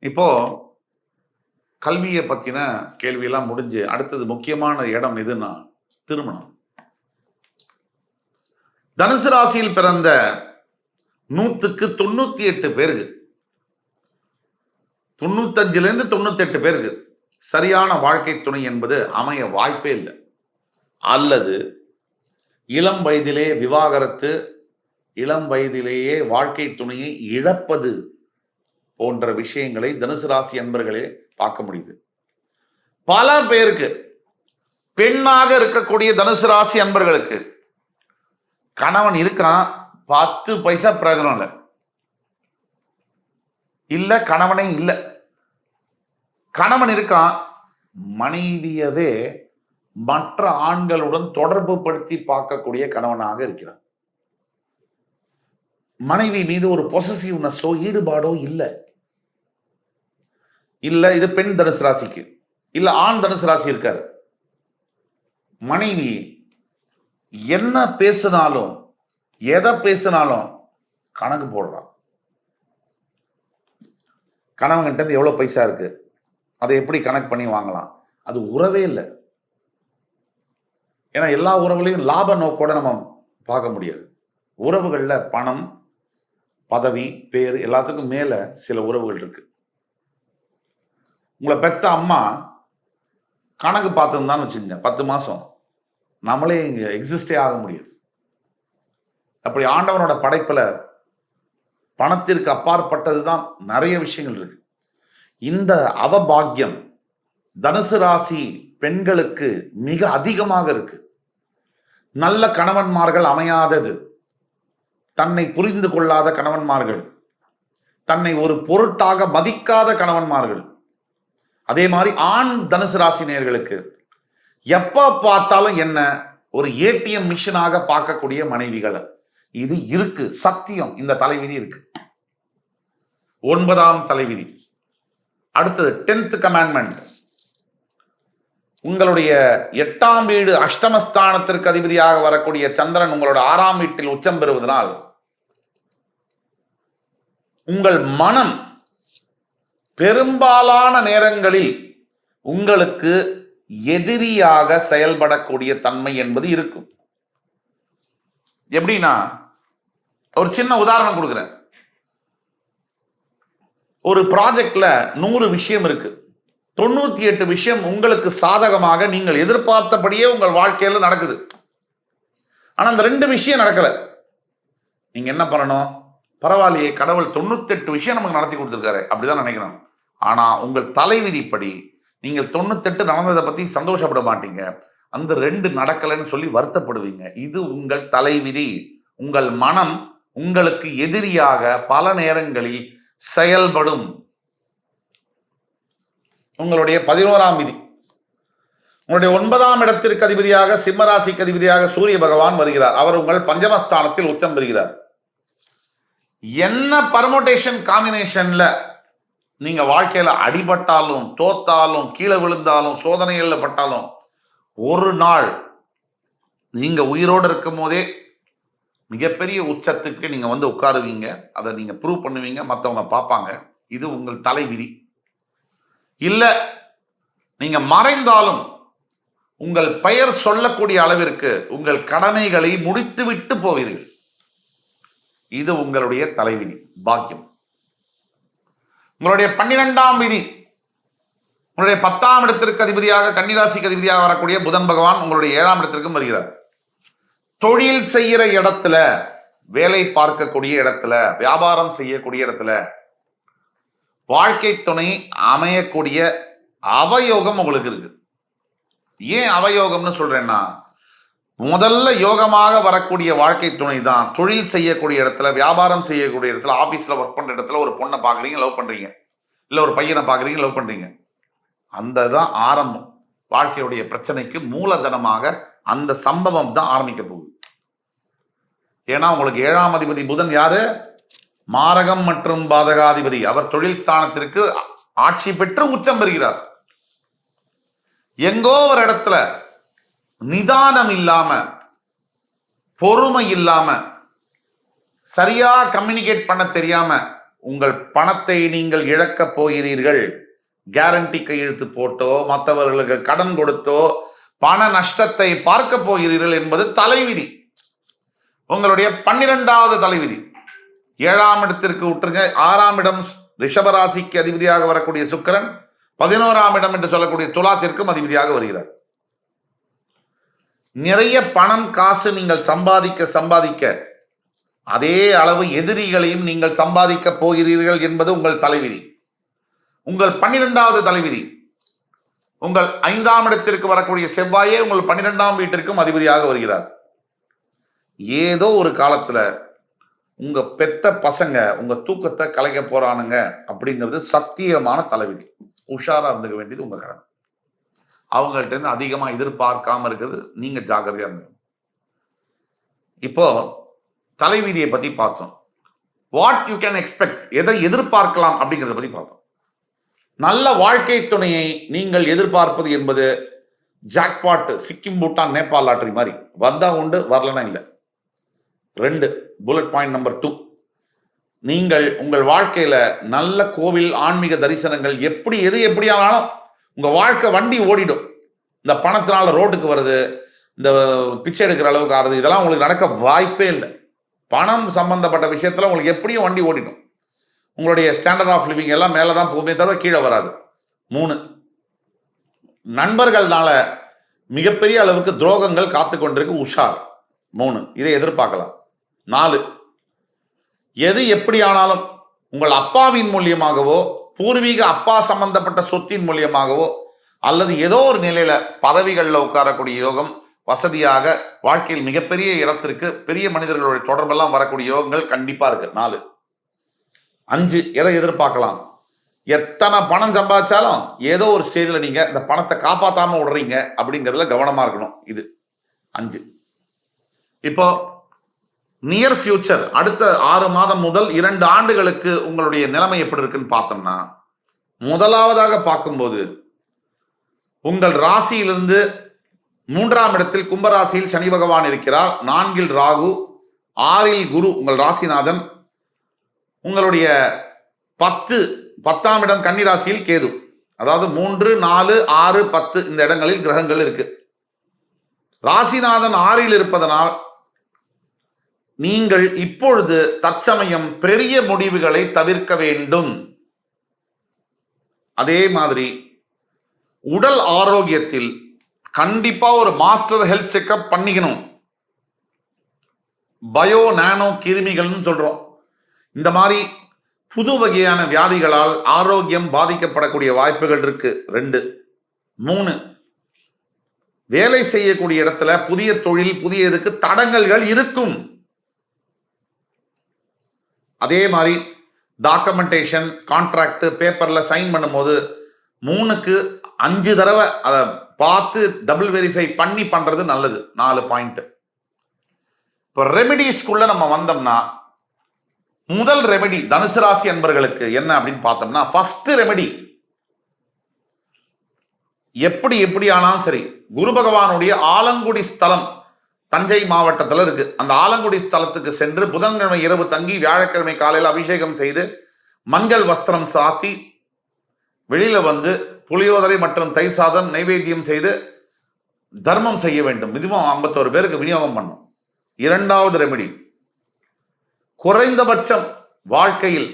இப்போ கல்வியை பத்தின கேள்வியெல்லாம் முடிஞ்சு அடுத்தது முக்கியமான இடம் எதுன்னா திருமணம். தனுசு ராசியில் பிறந்த 100க்கு 98 பேருக்கு, 95லேருந்து 98 பேருக்கு சரியான வாழ்க்கை துணை என்பது அமைய வாய்ப்பே இல்லை. அல்லது இளம் வயதிலே விவாகரத்து, இளம் வயதிலேயே வாழ்க்கை துணையை இழப்பது போன்ற விஷயங்களை தனுசு ராசி அன்பர்களே பார்க்க முடியுது. பல பேருக்கு, பெண்ணாக இருக்கக்கூடிய தனுசு ராசி அன்பர்களுக்கு கணவன் இருக்கான், 10 பைசா பிரயோஜனம் இல்லை, இல்ல கணவனே இல்லை. கணவன் இருக்கான், மனைவியவே மற்ற ஆண்களுடன் தொடர்பு படுத்தி பார்க்கக்கூடிய கணவனாக இருக்கிறான். மனைவி மீது ஒரு பொசசிவ்னஸோ ஈடுபாடோ இல்லை. இல்ல இது பெண் தனுசு ராசிக்கு, இல்ல ஆண் தனுசு ராசி இருக்காரு. மனைவி என்ன பேசினாலும் எதை பேசினாலும் கணக்கு போடுறான். கணவன்கிட்ட இருந்து எவ்வளவு பைசா இருக்கு, அதை எப்படி கணக்கு பண்ணி வாங்கலாம், அது உறவே இல்லை. ஏன்னா எல்லா உறவுகளையும் லாப நோக்கோட நம்ம பார்க்க முடியாது. உறவுகள்ல பணம், பதவி, பேர் எல்லாத்துக்கும் மேல சில உறவுகள் இருக்கு. உங்களை பெத்த அம்மா கணக்கு பார்த்துருந்தான்னு வச்சுக்கோங்க, 10 மாசம் நம்மளே இங்க எக்ஸிஸ்டே ஆக முடியாது. அப்படி ஆண்டவனோட படைப்புல பணத்திற்கு அப்பாற்பட்டதுதான் நிறைய விஷயங்கள் இருக்கு. இந்த அவபாக்கியம் தனுசு ராசி பெண்களுக்கு மிக அதிகமாக இருக்கு. நல்ல கணவன்மார்கள் அமையாதது, தன்னை புரிந்து கொள்ளாத கணவன்மார்கள், தன்னை ஒரு பொருட்டாக மதிக்காத கணவன்மார்கள், அதே மாதிரி ஆண் தனுசு ராசி நேயர்களுக்கு எப்ப பார்த்தாலும் என்ன ஒரு ஏடிஎம் மிஷினாக பார்க்கக்கூடிய மனைவிகள், இது இருக்கு, சத்தியம். இந்த தலைவிதி இருக்கு. 9ஆம் தலைவிதி. அடுத்தது 10th கமாண்ட்மெண்ட். உங்களுடைய 8ஆம் வீடு அஷ்டமஸ்தானத்திற்கு அதிபதியாக வரக்கூடிய சந்திரன் உங்களோட 6ஆம் வீட்டில் உச்சம் பெறுவதனால் உங்கள் மனம் பெரும்பாலான நேரங்களில் உங்களுக்கு எதிரியாக செயல்படக்கூடிய தன்மை என்பது இருக்கும். எப்படின்னா, ஒரு சின்ன உதாரணம் கொடுக்குறேன். ஒரு ப்ராஜெக்ட்ல 100 விஷயம் இருக்கு, 98 விஷயம் உங்களுக்கு சாதகமாக நீங்கள் எதிர்பார்த்தபடியே உங்கள் வாழ்க்கையில நடக்குது. ஆனா அந்த 2 விஷயம் நடக்கல. நீங்க என்ன பண்ணணும்? பரவாயில்லையே, கடவுள் 98 விஷயம் நமக்கு நடத்தி கொடுத்துருக்காரு அப்படிதான் நினைக்கணும். ஆனா உங்கள் தலைவிதிப்படி நீங்கள் 98 நடந்ததை பத்தி சந்தோஷப்பட மாட்டீங்க, அந்த 2 நடக்கலைன்னு சொல்லி வருத்தப்படுவீங்க. இது உங்கள் தலைவிதி. உங்கள் மனம் உங்களுக்கு எதிரியாக பல நேரங்களில் செயல்படும். உங்களுடைய 11ஆம் விதி, உங்களுடைய 9ஆம் இடத்திற்கு அதிபதியாக, சிம்மராசிக்கு அதிபதியாக சூரிய பகவான் வருகிறார். அவர் உங்கள் பஞ்சமஸ்தானத்தில் உச்சம் பெறுகிறார். என்ன பர்முடேஷன் காம்பினேஷன்ல நீங்க வாழ்க்கையில அடிபட்டாலும், தோத்தாலும், கீழே விழுந்தாலும், சோதனைகள்ல பட்டாலும், ஒரு நாள் நீங்க உயிரோடு இருக்கும் போதே மிகப்பெரிய உச்சத்துக்கு நீங்க வந்து உட்காருவீங்க. அதை நீங்க ப்ரூவ் பண்ணுவீங்க, மற்றவங்க பார்ப்பாங்க. இது உங்கள் தலைவிதி. இல்ல நீங்க மறைந்தாலும் உங்கள் பெயர் சொல்லக்கூடிய அளவிற்கு உங்கள் கடமைகளை முடித்து விட்டு போவீர்கள். இது உங்களுடைய தலைவிதி, பாக்கியம். உங்களுடைய 12ஆம் விதி, உங்களுடைய 10ஆம் இடத்திற்கு அதிபதியாக, கன்னிராசிக்கு அதிபதியாக வரக்கூடிய புதன் பகவான் உங்களுடைய 7ஆம் இடத்திற்கும் வருகிறார். தொழில் செய்கிற இடத்துல, வேலை பார்க்கக்கூடிய இடத்துல, வியாபாரம் செய்யக்கூடிய இடத்துல வாழ்க்கை துணை அமையக்கூடிய அவயோகம் உங்களுக்கு இருக்கு. ஏன் அவயோகம்னு சொல்றேன்னா, முதல்ல யோகமாக வரக்கூடிய வாழ்க்கை துணை தான் தொழில் செய்யக்கூடிய இடத்துல, வியாபாரம் செய்யக்கூடிய இடத்துல, ஆபீஸ்ல ஒர்க் பண்ற இடத்துல ஒரு பொண்ணை பாக்குறீங்க, லவ் பண்றீங்க, இல்ல ஒரு பையனை பாக்குறீங்க, லவ் பண்றீங்க. அந்த தான் ஆரம்பம். வாழ்க்கையுடைய பிரச்சனைக்கு மூலதனமாக அந்த சம்பவம் தான் ஆரம்பிக்க போகுது. ஏன்னா உங்களுக்கு 7ஆம் அதிபதி புதன் யாரு? மாரகம் மற்றும் பாதகாதிபதி. அவர் தொழில் ஸ்தானத்திற்கு ஆட்சி பெற்று உச்சம் பெறுகிறார். எங்கோ ஒரு இடத்துல நிதானம் இல்லாம, பொறுமை இல்லாம, சரியா கம்யூனிகேட் பண்ண தெரியாம உங்கள் பணத்தை நீங்கள் இழக்கப் போகிறீர்கள். கேரண்டி கையெழுத்து போட்டோ மற்றவர்களுக்கு கடன் கொடுத்தோ பண நஷ்டத்தை பார்க்க போகிறீர்கள் என்பது தலைவிதி. உங்களுடைய 12வது தலைவிதி. 7ஆம் இடத்திற்கு விட்டுருங்க. 6ஆம் இடம் ரிஷபராசிக்கு அதிபதியாக வரக்கூடிய சுக்கிரன் 11ஆம் இடம் என்று சொல்லக்கூடிய துலாத்திற்கும் அதிபதியாக வருகிறார். நிறைய பணம் காசு நீங்கள் சம்பாதிக்க அதே அளவு எதிரிகளையும் நீங்கள் சம்பாதிக்க போகிறீர்கள் என்பது உங்கள் தலைவிதி. உங்கள் 12வது தலைவிதி. உங்கள் 5ஆம் இடத்திற்கு வரக்கூடிய செவ்வாயே உங்கள் 12ஆம் வீட்டிற்கும் அதிபதியாக வருகிறார். ஏதோ ஒரு காலத்துல உங்க பெத்த பசங்க உங்க தூக்கத்தை கலைக்க போறானுங்க அப்படிங்கிறது சத்தியமான தலைவிதி. உஷாரா இருந்துக்க வேண்டியது உங்க கடமை. அவங்கள்ட்ட இருந்து அதிகமா எதிர்பார்க்காம இருக்கிறது நீங்க ஜாக்கிரதையா இருந்தீங்க. இப்போ தலைவிதியை பத்தி பார்த்தோம். வாட் யூ கேன் எக்ஸ்பெக்ட், எதை எதிர்பார்க்கலாம் அப்படிங்கிறத பத்தி பார்த்தோம். நல்ல வாழ்க்கை துணையை நீங்கள் எதிர்பார்ப்பது என்பது ஜாக்பாட், சிக்கிம், பூட்டான், நேபாள் லாட்டரி மாதிரி வந்தா உண்டு, வரலனா இல்லை. 2 புல்லட் பாயிண்ட் நம்பர் 2, நீங்கள் உங்கள் வாழ்க்கையில நல்ல கோவில், ஆன்மீக தரிசனங்கள், எது எப்படி ஆனாலும் உங்க வாழ்க்கை வண்டி ஓடிடும். இந்த பணத்தினால ரோட்டுக்கு வருது, இந்த பிச்சை எடுக்கிற அளவுக்கு ஆறுது, இதெல்லாம் உங்களுக்கு நடக்க வாய்ப்பே இல்லை. பணம் சம்பந்தப்பட்ட விஷயத்துல உங்களுக்கு எப்படியும் வண்டி ஓடிடும். உங்களுடைய ஸ்டாண்டர்ட் ஆஃப் லிவிங் எல்லாம் மேலே தான் போகுமே தவிர கீழே வராது. 3, நண்பர்கள்னால மிகப்பெரிய அளவுக்கு துரோகங்கள் காத்து கொண்டிருக்கு, உஷார். 3, இதை எதிர்பார்க்கலாம். 4, எது எப்படி ஆனாலும் உங்கள் அப்பாவின் மூலியமாகவோ பூர்வீக அப்பா சம்பந்தப்பட்ட சொத்தின் மூலியமாகவோ அல்லது ஏதோ ஒரு நிலையில பதவிகளில் உட்காரக்கூடிய யோகம், வசதியாக வாழ்க்கையில் மிகப்பெரிய இடத்திற்கு பெரிய மனிதர்களுடைய தொடர்பெல்லாம் வரக்கூடிய யோகங்கள் கண்டிப்பா இருக்கு. 4. 5, எதை எதிர்பார்க்கலாம்? எத்தனை பணம் சம்பாதிச்சாலும் ஏதோ ஒரு ஸ்டேஜில் நீங்க இந்த பணத்தை காப்பாத்தாம விடுறீங்க அப்படிங்கிறதுல கவனமா இருக்கணும். இது 5. இப்போ நியர் ஃபியூச்சர், அடுத்த 6 மாதம் முதல் 2 ஆண்டுகளுக்கு உங்களுடைய நிலைமை எப்படி இருக்குன்னு பார்த்தோம்னா, முதலாவதாக பார்க்கும்போது உங்கள் ராசியிலிருந்து 3ஆம் இடத்தில் கும்பராசியில் சனி பகவான் இருக்கிறார். 4இல் ராகு, 6இல் குரு உங்கள் ராசிநாதன். உங்களுடைய 10ஆம் இடம் கன்னிராசியில் கேது. அதாவது 3, 4, 6, 10 இந்த இடங்களில் கிரகங்கள் இருக்கு. ராசிநாதன் 6இல் இருப்பதனால் நீங்கள் இப்பொழுது தற்சமயம் பெரிய முடிவுகளை தவிர்க்க வேண்டும். அதே மாதிரி உடல் ஆரோக்கியத்தில் கண்டிப்பா ஒரு மாஸ்டர் ஹெல்த் செக்அப் பண்ணிக்கணும். பயோ நானோ கிருமிகள்னு சொல்றோம். இந்த மாதிரி புது வகையான வியாதிகளால் ஆரோக்கியம் பாதிக்கப்படக்கூடிய வாய்ப்புகள் இருக்கு. 2. 3, வேலை செய்யக்கூடிய இடத்துல புதிய தொழில், புதிய இதுக்கு தடங்கல்கள் இருக்கும். அதே மாதிரி டாக்குமெண்டேஷன், கான்ட்ராக்ட், பேப்பர்ல சைன் பண்ணும்போது 3க்கு 5 தடவை அதை பார்த்து டபுள் வெரிஃபை பண்ணி பண்றது நல்லது. 4 பாயிண்ட். இப்போ ரெமெடிஸ்குள்ள நம்ம வந்தோம்னா, முதல் ரெமெடி தனுசு ராசி அன்பர்களுக்கு என்ன அப்படின்னு பார்த்தோம்னா, ஃபர்ஸ்ட் ரெமெடி எப்படி ஆனாலும் சரி, குரு பகவானுடைய ஆலங்குடி ஸ்தலம் தஞ்சை மாவட்டத்தில் இருக்கு. அந்த ஆலங்குடி ஸ்தலத்துக்கு சென்று புதன்கிழமை இரவு தங்கி வியாழக்கிழமை காலையில் அபிஷேகம் செய்து மஞ்சள் வஸ்திரம் சாத்தி வெளியில வந்து புளியோதரை மற்றும் தயிர் சாதம் நைவேத்தியம் செய்து தர்மம் செய்ய வேண்டும். மினிமம் 51 பேருக்கு விநியோகம் பண்ணும். 2வது ரெமெடி, குறைந்தபட்சம் வாழ்க்கையில்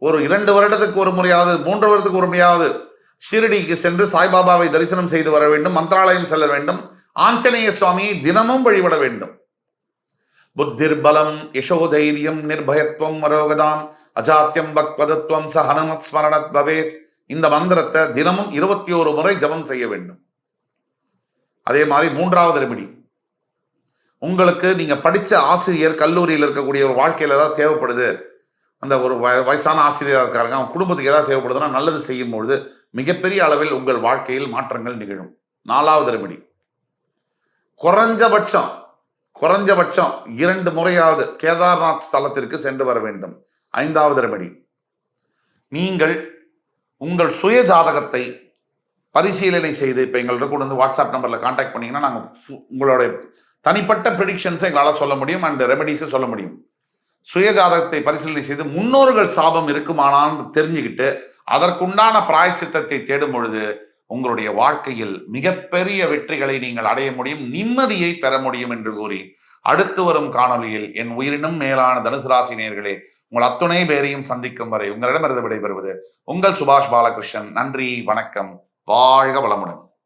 ஒரு 2 வருடத்துக்கு ஒரு முறையாவது, 3 வருடத்துக்கு ஒரு முறையாவது ஷிரடிக்கு சென்று சாய்பாபாவை தரிசனம் செய்து வர வேண்டும். மந்திராலயம் செல்ல வேண்டும். ஆஞ்சநேய சுவாமியை தினமும் வழிபட வேண்டும். புத்திர் பலம் யசோதைரியம் நிர்பயத்வம் மரோகதாம் அஜாத்தியம் பக்வதத்வம் சஹனமத் ஸ்மரணத் பவேத். இந்த மந்திரத்தை தினமும் 21 முறை ஜபம் செய்ய வேண்டும். அதே மாதிரி 3வது ரெமெடி, உங்களுக்கு நீங்க படிச்ச ஆசிரியர், கல்லூரியில் இருக்கக்கூடிய ஒரு வாழ்க்கையில ஏதாவது தேவைப்படுது, அந்த ஒரு வயசான ஆசிரியராக இருக்காருங்க, அவன் குடும்பத்துக்கு ஏதாவது தேவைப்படுதுன்னா நல்லது செய்யும் பொழுது மிகப்பெரிய அளவில் உங்கள் வாழ்க்கையில் மாற்றங்கள் நிகழும். 4வது ரெமெடி, குறைஞ்சபட்சம் 2 முறையாவது கேதார்நாத் ஸ்தலத்திற்கு சென்று வர வேண்டும். 5வது ரெமெடி, நீங்கள் உங்கள் சுய ஜாதகத்தை பரிசீலனை செய்து இப்போ எங்கள்கிட்ட கூட வந்து வாட்ஸ்அப் நம்பரில் கான்டாக்ட் பண்ணிங்கன்னா நாங்கள் உங்களுடைய தனிப்பட்ட ப்ரெடிக்ஷன்ஸை எங்களால் சொல்ல முடியும் அண்ட் ரெமெடிஸை சொல்ல முடியும். சுயஜாதகத்தை பரிசீலனை செய்து முன்னோர்கள் சாபம் இருக்குமானான்னு தெரிஞ்சுக்கிட்டு அதற்குண்டான பிராயச்சித்தத்தை தேடும் பொழுது உங்களுடைய வாழ்க்கையில் மிகப்பெரிய வெற்றிகளை நீங்கள் அடைய முடியும், நிம்மதியை பெற முடியும் என்று கூறி அடுத்து வரும் காணொலியில் என் உயிரினும் மேலான தனுசு ராசி நேயர்களே உங்கள் அத்துணை பேரையும் சந்திக்கும் வரை உங்களிடமிருந்து விடைபெறுவது உங்கள் சுபாஷ் பாலகிருஷ்ணன். நன்றி, வணக்கம், வாழ்க வளமுடன்.